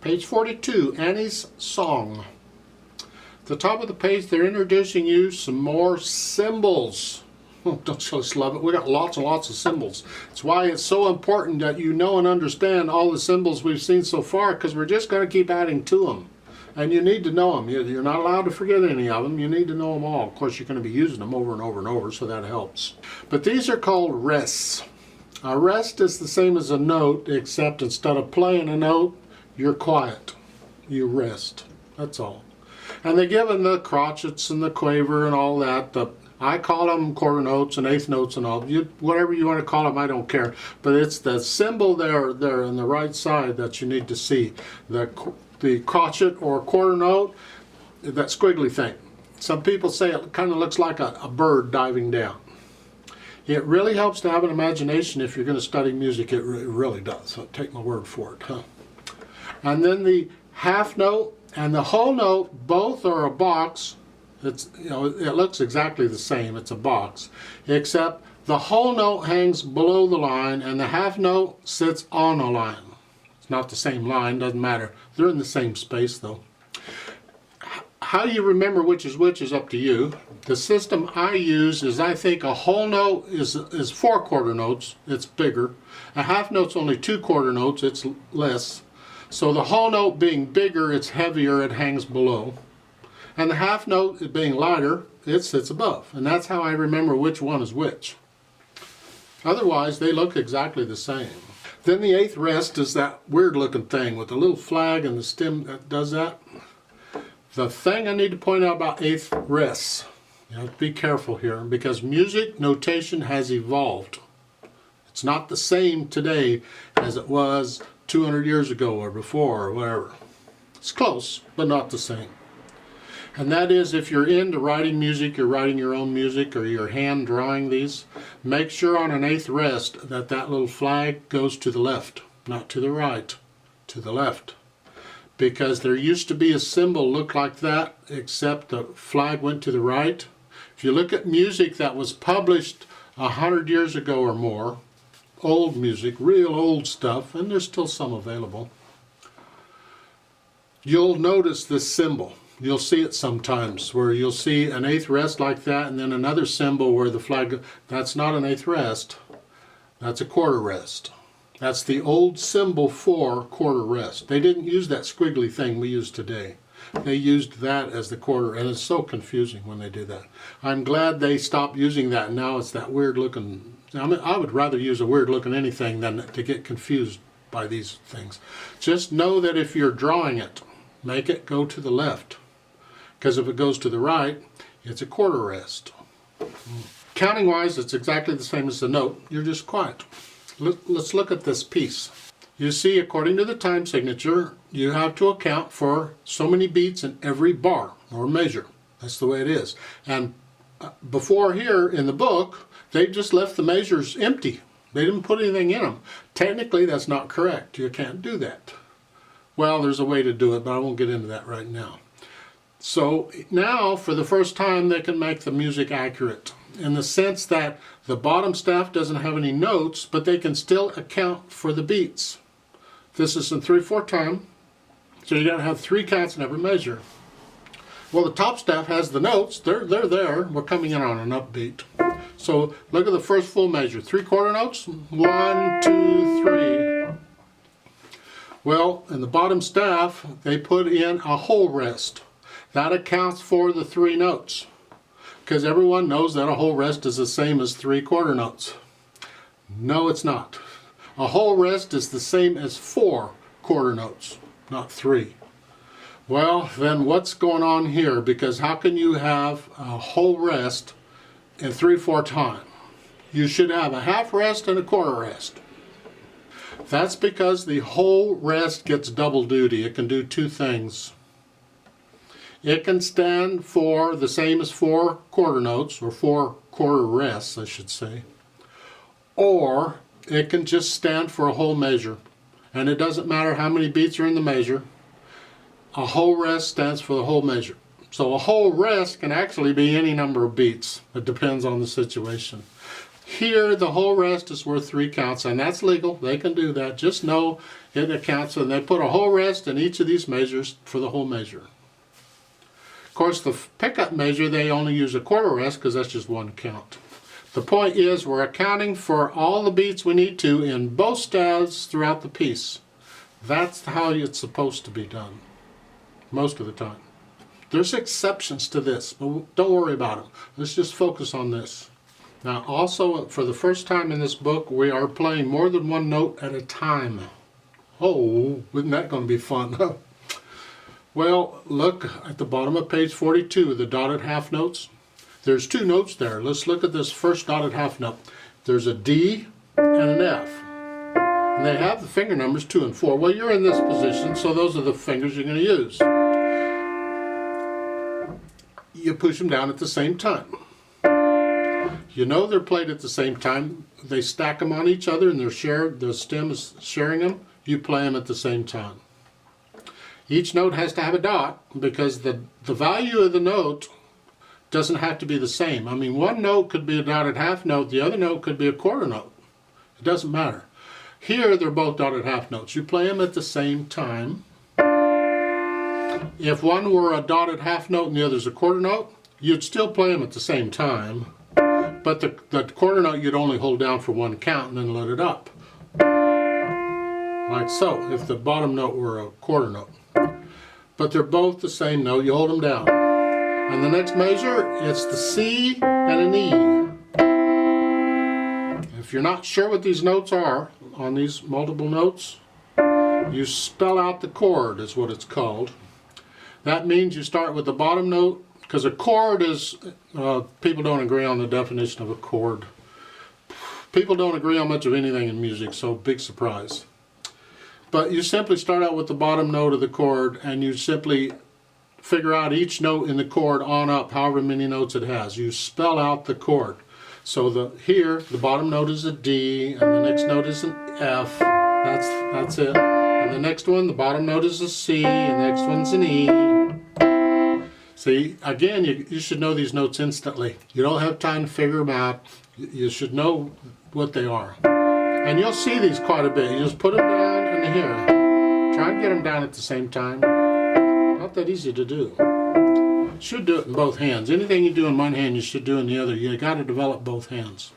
Page 42, Annie's Song. At the top of the page, they're introducing you some more symbols. Oh, don't you just love it? We got lots and lots of symbols. It's why it's so important that you know and understand all the symbols we've seen so far, because we're just going to keep adding to them. And you need to know them. You're not allowed to forget any of them. You need to know them all. Of course, you're going to be using them over and over and over, so that helps. But these are called rests. A rest is the same as a note, except instead of playing a note, you're quiet. You rest. That's all. And they give them the crotchets and the quaver and all that. I call them quarter notes and eighth notes and all. Whatever you want to call them, I don't care. But it's the symbol there on the right side that you need to see. The crotchet or quarter note, that squiggly thing. Some people say it kind of looks like a bird diving down. It really helps to have an imagination if you're going to study music. It really does. So take my word for it. Huh? And then the half note and the whole note, both are a box. It looks exactly the same. It's a box, except the whole note hangs below the line and the half note sits on a line. It's not the same line, doesn't matter. They're in the same space though. How you remember which is up to you. The system I use is, I think a whole note is 4 quarter notes, it's bigger. A half note's only 2 quarter notes, it's less. So the whole note being bigger, it's heavier, it hangs below. And the half note being lighter, it sits above. And that's how I remember which one is which. Otherwise, they look exactly the same. Then the eighth rest is that weird looking thing with the little flag and the stem that does that. The thing I need to point out about eighth rests, you have to be careful here, because music notation has evolved. It's not the same today as it was 200 years ago or before or whatever. It's close, but not the same. And that is, if you're into writing music, you're writing your own music, or you're hand drawing these, make sure on an eighth rest that little flag goes to the left, not to the right, to the left. Because there used to be a symbol look like that, except the flag went to the right. If you look at music that was published 100 years ago or more, old music, real old stuff, and there's still some available, you'll notice this symbol. You'll see it sometimes where you'll see an eighth rest like that and then another symbol where the flag, that's not an eighth rest, that's a quarter rest. That's the old symbol for quarter rest. They didn't use that squiggly thing we use today. They used that as the quarter, and it's so confusing when they do that. I'm glad they stopped using that. Now it's that weird looking, I would rather use a weird looking anything than to get confused by these things. Just know that if you're drawing it, make it go to the left. Because if it goes to the right, it's a quarter rest. Counting wise, it's exactly the same as the note. You're just quiet. Let's look at this piece. You see, according to the time signature, you have to account for so many beats in every bar or measure. That's the way it is. And before here in the book, they just left the measures empty. They didn't put anything in them. Technically, that's not correct. You can't do that. Well, there's a way to do it, but I won't get into that right now. So now, for the first time, they can make the music accurate in the sense that the bottom staff doesn't have any notes, but they can still account for the beats. This is in 3/4 time, so you got to have 3 counts in every measure. Well, the top staff has the notes. They're there. We're coming in on an upbeat. So look at the first full measure. 3 quarter notes. 1, 2, 3. Well, in the bottom staff, they put in a whole rest. That accounts for the 3 notes. Because everyone knows that a whole rest is the same as 3 quarter notes. No, it's not. A whole rest is the same as 4 quarter notes, not 3. Well, then what's going on here? Because how can you have a whole rest in 3/4 time? You should have a half rest and a quarter rest. That's because the whole rest gets double duty. It can do 2 things. It can stand for the same as 4 quarter notes, or 4 quarter rests, I should say. Or it can just stand for a whole measure. And it doesn't matter how many beats are in the measure. A whole rest stands for the whole measure. So a whole rest can actually be any number of beats. It depends on the situation. Here, the whole rest is worth 3 counts, and that's legal. They can do that. Just know it accounts, and they put a whole rest in each of these measures for the whole measure. Of course, the pickup measure, they only use a quarter rest because that's just 1 count. The point is we're accounting for all the beats we need to in both staves throughout the piece. That's how it's supposed to be done most of the time. There's exceptions to this, but don't worry about them. Let's just focus on this. Now also, for the first time in this book, we are playing more than 1 note at a time. Oh, isn't that going to be fun? Well, look at the bottom of page 42, the dotted half notes. There's 2 notes there. Let's look at this first dotted half note. There's a D and an F. And they have the finger numbers 2 and 4. Well, you're in this position, so those are the fingers you're going to use. You push them down at the same time. You know they're played at the same time. They stack them on each other and they're shared, the stem is sharing them. You play them at the same time. Each note has to have a dot because the value of the note doesn't have to be the same. I mean, one note could be a dotted half note, the other note could be a quarter note. It doesn't matter. Here they're both dotted half notes. You play them at the same time. If one were a dotted half note and the other's a quarter note, you'd still play them at the same time. But the quarter note you'd only hold down for 1 count and then let it up. Like so, if the bottom note were a quarter note. But they're both the same note, you hold them down. And the next measure, it's the C and an E. If you're not sure what these notes are on these multiple notes, you spell out the chord is what it's called. That means you start with the bottom note, because a chord is, people don't agree on the definition of a chord. People don't agree on much of anything in music, so big surprise. But you simply start out with the bottom note of the chord and you simply figure out each note in the chord on up, however many notes it has. You spell out the chord. So here, the bottom note is a D, and the next note is an F. That's it. And the next one, the bottom note is a C, and the next one's an E. See, again, you should know these notes instantly. You don't have time to figure them out. You should know what they are. And you'll see these quite a bit. You just put them down and here. Try and get them down at the same time. Not that easy to do. Should do it in both hands. Anything you do in one hand, you should do in the other. You got to develop both hands.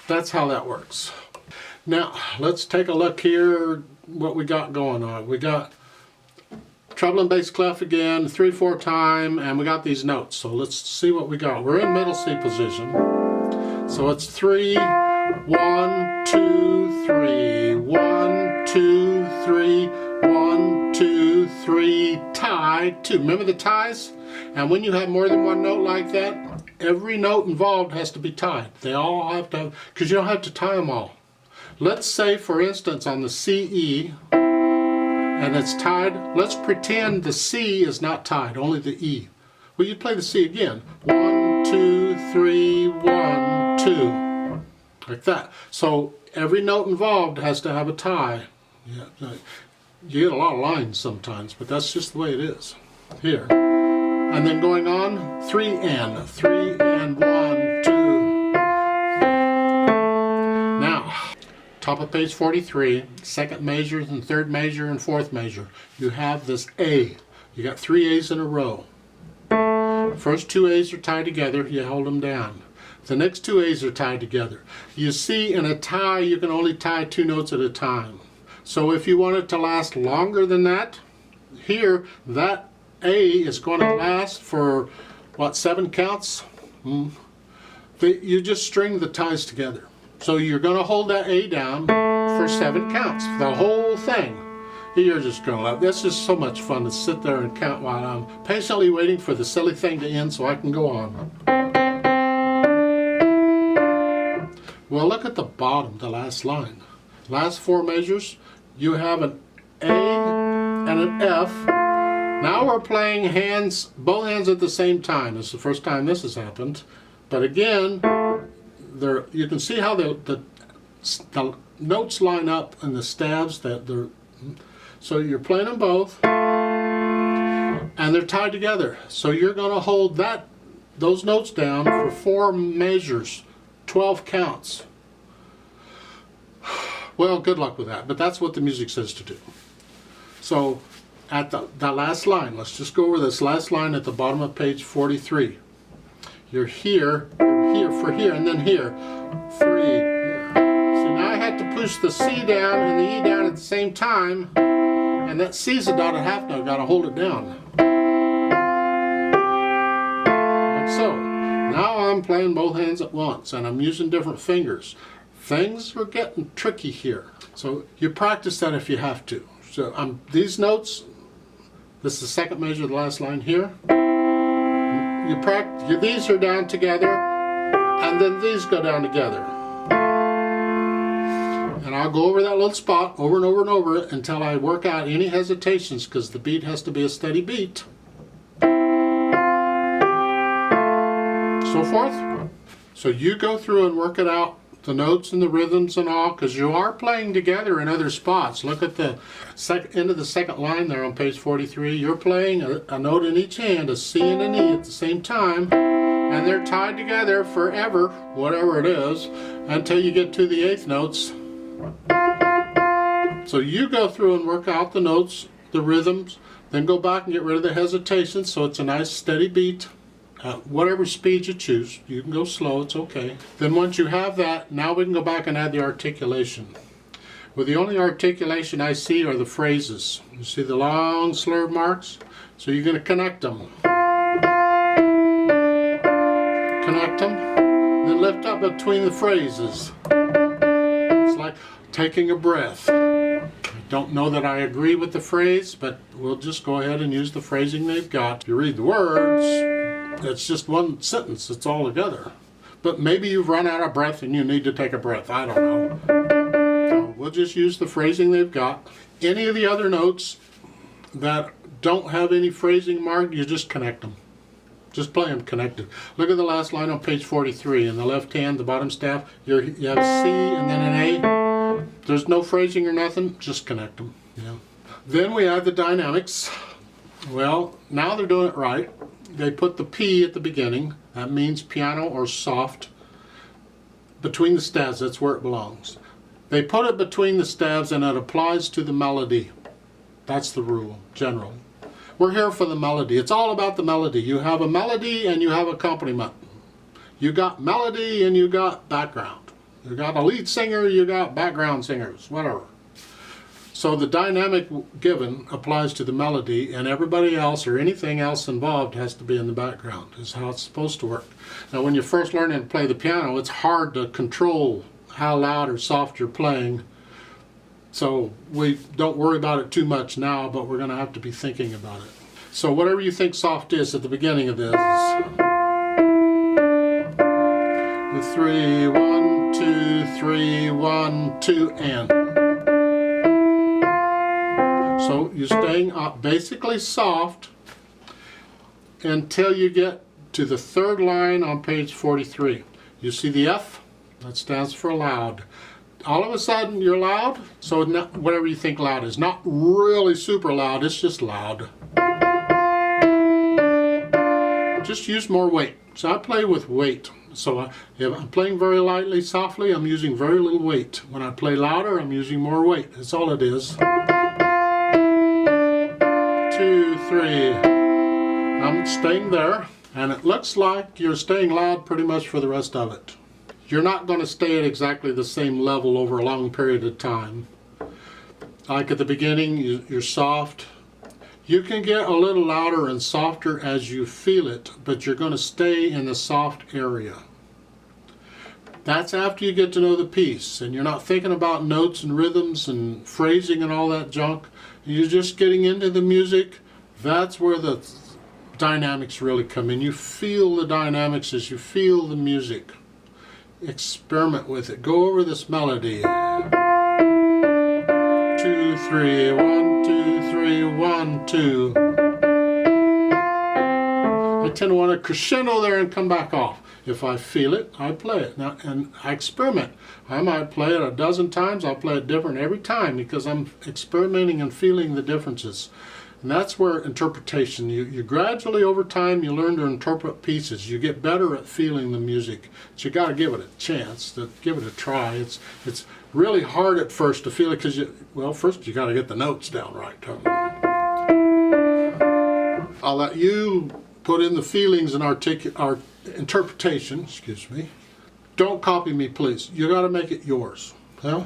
That's how that works. Now, let's take a look here what we got going on. We got treble and bass clef again, 3/4 time, and we got these notes. So let's see what we got. We're in middle C position. So it's 3, 1, 2, 3, 1, 2, 3, 1, 2, 3, tie, 2. Remember the ties? And when you have more than 1 note like that, every note involved has to be tied. They all have to have, because you don't have to tie them all. Let's say, for instance, on the C-E, and it's tied. Let's pretend the C is not tied, only the E. Well, you play the C again. 1, 2, 3, 1, 2. Like that. So every note involved has to have a tie. Yeah, you get a lot of lines sometimes, but that's just the way it is. Here. And then going on, 3 and 1, 2. Now, top of page 43, second measure and third measure and fourth measure. You have this A. You got 3 A's in a row. First 2 A's are tied together, you hold them down. The next 2 A's are tied together. You see, in a tie, you can only tie 2 notes at a time. So if you want it to last longer than that, here, that A is going to last for, what, 7 counts? You just string the ties together. So you're going to hold that A down for 7 counts, the whole thing. You're just going to love it. That's just so much fun to sit there and count while I'm patiently waiting for the silly thing to end so I can go on. Well, look at the bottom, the last line. Last 4 measures, you have an A and an F. Now we're playing hands, both hands at the same time. This is the first time this has happened. But again, you can see how the notes line up in the stabs. So you're playing them both, and they're tied together. So you're going to hold those notes down for 4 measures, 12 counts. Well, good luck with that, but that's what the music says to do. So at the last line, let's just go over this last line at the bottom of page 43. You're here, for here, and then here. 3. So now I had to push the C down and the E down at the same time, and that C's a dotted half note, gotta hold it down. Like so. Now I'm playing both hands at once, and I'm using different fingers. Things are getting tricky here. So you practice that if you have to. So these notes, this is the second measure of the last line here. These are down together, and then these go down together. And I'll go over that little spot over and over and over it until I work out any hesitations, because the beat has to be a steady beat. So forth. So you go through and work it out, the notes and the rhythms and all, because you are playing together in other spots. Look at the end of the second line there on page 43. You're playing a note in each hand, a C and an E at the same time, and they're tied together forever, whatever it is, until you get to the 8th notes. So you go through and work out the notes, the rhythms, then go back and get rid of the hesitations so it's a nice steady beat. Whatever speed you choose. You can go slow, it's okay. Then once you have that, now we can go back and add the articulation. Well, the only articulation I see are the phrases. You see the long slur marks? So you're going to connect them. Connect them, then lift up between the phrases. It's like taking a breath. I don't know that I agree with the phrase, but we'll just go ahead and use the phrasing they've got. If you read the words, it's just one sentence, it's all together. But maybe you've run out of breath and you need to take a breath, I don't know. So we'll just use the phrasing they've got. Any of the other notes that don't have any phrasing marked, you just connect them. Just play them connected. Look at the last line on page 43. In the left hand, the bottom staff, you have a C and then an A. There's no phrasing or nothing, just connect them. Yeah. Then we add the dynamics. Well, now they're doing it right. They put the P at the beginning. That means piano or soft. Between the stabs, that's where it belongs. They put it between the stabs and it applies to the melody. That's the rule, generally. We're here for the melody. It's all about the melody. You have a melody and you have accompaniment. You got melody and you got background. You got a lead singer, you got background singers, whatever. So the dynamic given applies to the melody, and everybody else or anything else involved has to be in the background, is how it's supposed to work. Now when you're first learning to play the piano, it's hard to control how loud or soft you're playing. So we don't worry about it too much now, but we're going to have to be thinking about it. So whatever you think soft is at the beginning of this, the 3, 1, 2, 3, 1, 2, and. So you're staying basically soft until you get to the third line on page 43. You see the F? That stands for loud. All of a sudden you're loud, so whatever you think loud is. Not really super loud, it's just loud. Just use more weight. So I play with weight. So if I'm playing very lightly, softly, I'm using very little weight. When I play louder, I'm using more weight. That's all it is. 2, 3. I'm staying there, and it looks like you're staying loud pretty much for the rest of it. You're not going to stay at exactly the same level over a long period of time. Like at the beginning, you're soft. You can get a little louder and softer as you feel it, but you're going to stay in the soft area. That's after you get to know the piece, and you're not thinking about notes and rhythms and phrasing and all that junk. You're just getting into the music. That's where the dynamics really come in. You feel the dynamics as you feel the music. Experiment with it. Go over this melody. 2, 3, 1, 2, 3, 1, 2. I tend to want to crescendo there and come back off. If I feel it, I play it. Now, and I experiment. I might play it a dozen times. I'll play it different every time because I'm experimenting and feeling the differences. And that's where interpretation, you gradually over time you learn to interpret pieces. You get better at feeling the music. So you got to give it a chance, to give it a try. It's really hard at first to feel it because first you got to get the notes down right. I'll let you put in the feelings and our interpretation, excuse me. Don't copy me, please. You got to make it yours. Huh?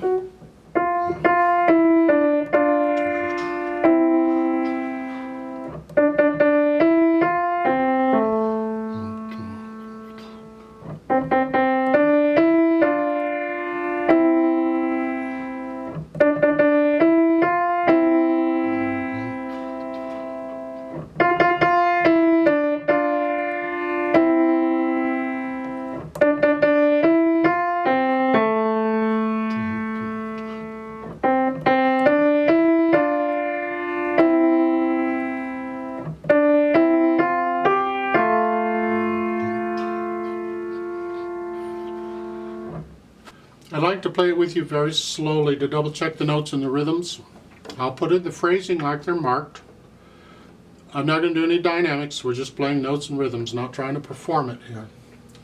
I like to play it with you very slowly to double check the notes and the rhythms. I'll put in the phrasing like they're marked. I'm not going to do any dynamics. We're just playing notes and rhythms, not trying to perform it here.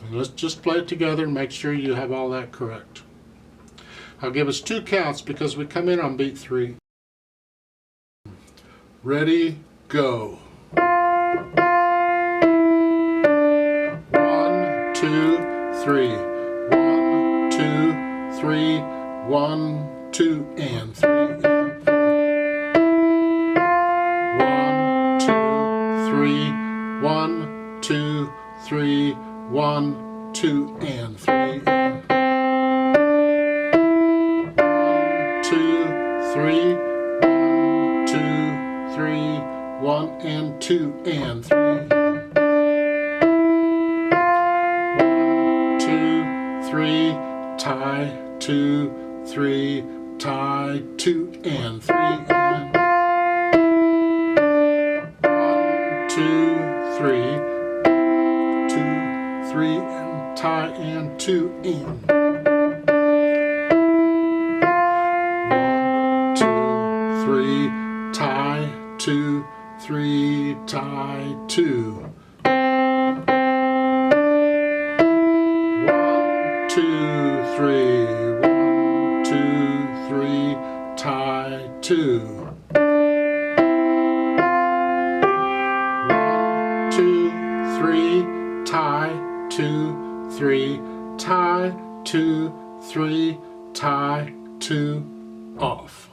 And let's just play it together and make sure you have all that correct. I'll give us 2 counts because we come in on beat 3. Ready, go. 1, 2, 3. 1, 2, 3, 1, 2, and 3, and 4. 1, 2, 3, 1, 2, 3, 1, 2, and 3, and 1, 2, 3, 1, 2, 3, 1, and 2, and 3. 1, 2, 3, tie. 2, 3, tie, 2, and 3, and 1, 2, 3, 2, 3, and tie, and 2, and 1, 2, 3, tie, 2, 3, tie, 2. 1, 2, 3. 3, tie, 2. 1, 2, 3, tie, 2, 3, tie, 2, 3, tie, 2, off.